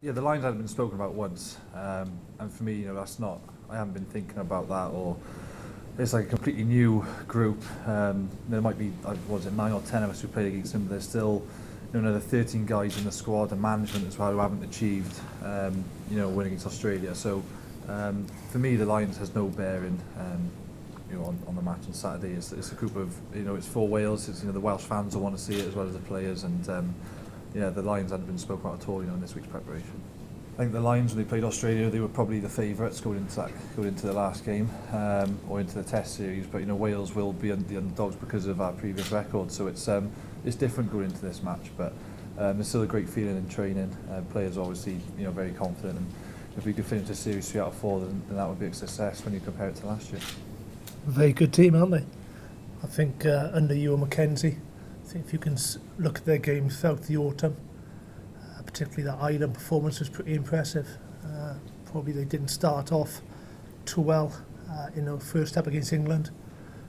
Yeah, the Lions haven't been spoken about once, and for me, that's not. I haven't been thinking about that, or it's like a completely new group. There might be, was it 9 or 10 of us who played against them, but there's still another 13 guys in the squad and management as well who haven't achieved win against Australia. So for me, the Lions has no bearing on the match on Saturday. It's a group of, it's for Wales. It's the Welsh fans who want to see it as well as the players, and the Lions hadn't been spoken about at all in this week's preparation. I think the Lions, when they played Australia, they were probably the favourites going into the last game or into the Test series. But Wales will be the underdogs because of our previous record. So it's different going into this match. But there's still a great feeling in training. Players are obviously very confident, and if we could finish the series 3 out of 4, then that would be a success when you compare it to last year. Very good team, aren't they? I think under Ewan Mackenzie, I think if you can look at their game throughout the autumn, particularly that Ireland performance was pretty impressive. Probably they didn't start off too well first up against England,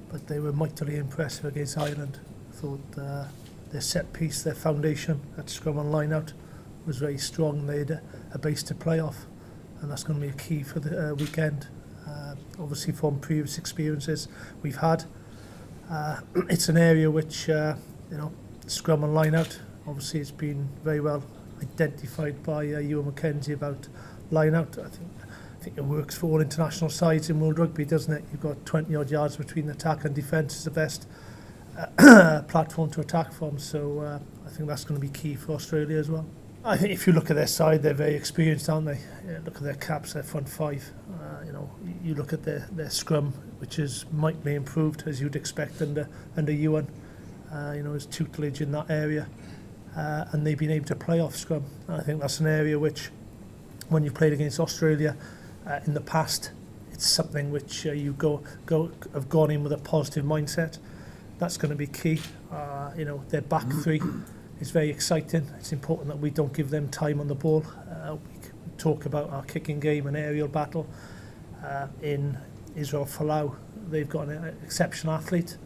but they were mightily impressive against Ireland. I thought their set piece, their foundation at scrum and line out was very strong. They had a base to play off, and that's going to be a key for the weekend. Obviously from previous experiences we've had, it's an area which scrum and line out, obviously it's been very well identified by Ewan Mackenzie about line out. I think it works for all international sides in world rugby, doesn't it? You've got 20 odd yards between attack and defence is the best platform to attack from, so I think that's going to be key for Australia as well. I think if you look at their side, they're very experienced, aren't they? Look at their caps, their front five. You look at their scrum, which is mightily improved as you'd expect under Ewan. His tutelage in that area. And they've been able to play off scrum. And I think that's an area which, when you've played against Australia in the past, it's something which you have gone in with a positive mindset. That's going to be key. Their back three is very exciting. It's important that we don't give them time on the ball. We talk about our kicking game and aerial battle. In Israel Folau, they've got an exceptional athlete,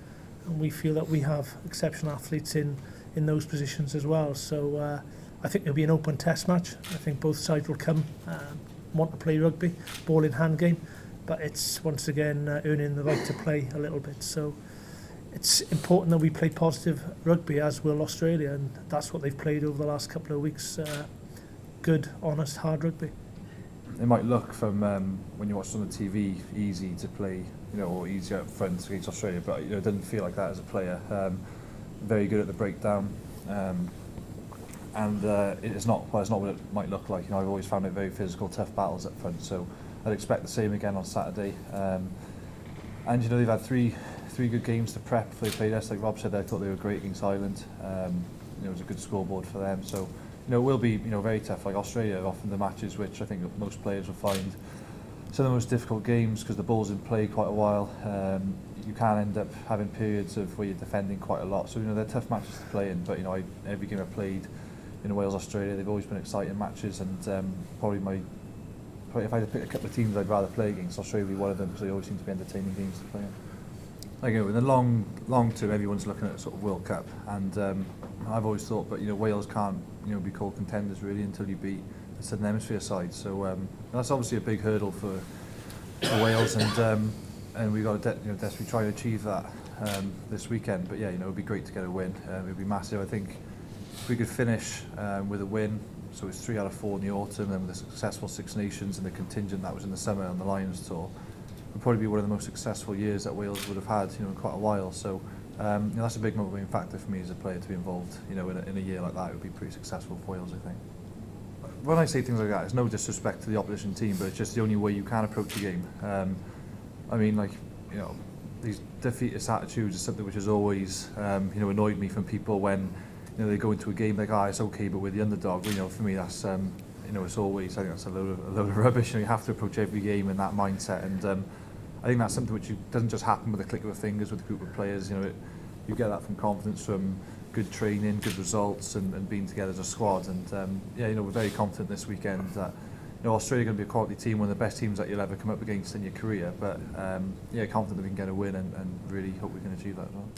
and we feel that we have exceptional athletes in those positions as well. So I think it'll be an open test match. I think both sides will come want to play rugby, ball in hand game, but it's once again earning the right to play a little bit. So it's important that we play positive rugby, as will Australia, and that's what they've played over the last couple of weeks. Good, honest, hard rugby. It might look from when you watch on the TV easy to play, or easier up front against Australia, but it doesn't feel like that as a player. Very good at the breakdown, and it's not what it might look like. I've always found it very physical, tough battles up front, so I'd expect the same again on Saturday. And they've had three good games to prep before they played us. Like Rob said, I thought they were great against Ireland. It was a good scoreboard for them, so it will be very tough. Like Australia are often the matches which I think most players will find some of the most difficult games because the ball's in play quite a while. You can end up having periods of where you're defending quite a lot. So they're tough matches to play in. But every game I've played in Wales, Australia, they've always been exciting matches. And probably if I had to pick a couple of teams I'd rather play against, Australia would be one of them because they always seem to be entertaining games to play in. In the long term, everyone's looking at sort of World Cup, and I've always thought, but Wales can't be called contenders really until you beat the Southern Hemisphere side. So that's obviously a big hurdle for Wales, and we've got to desperately try to achieve that this weekend. But it would be great to get a win. It would be massive. I think if we could finish with a win, so it's 3 out of 4 in the autumn, and with a successful Six Nations and the contingent that was in the summer on the Lions tour, would probably be one of the most successful years that Wales would have had in quite a while. So that's a big motivating factor for me as a player to be involved. In a year like that, it would be pretty successful for Wales, I think. When I say things like that, it's no disrespect to the opposition team, but it's just the only way you can approach a game. These defeatist attitudes is something which has always annoyed me from people when they go into a game like, it's okay, but we're the underdog. For me that's it's always, I think that's a load of rubbish. You have to approach every game in that mindset, and I think that's something which doesn't just happen with a click of a fingers with a group of players. You get that from confidence, from good training, good results, and being together as a squad. And we're very confident this weekend that Australia are going to be a quality team, one of the best teams that you'll ever come up against in your career. But confident that we can get a win, and really hope we can achieve that as well.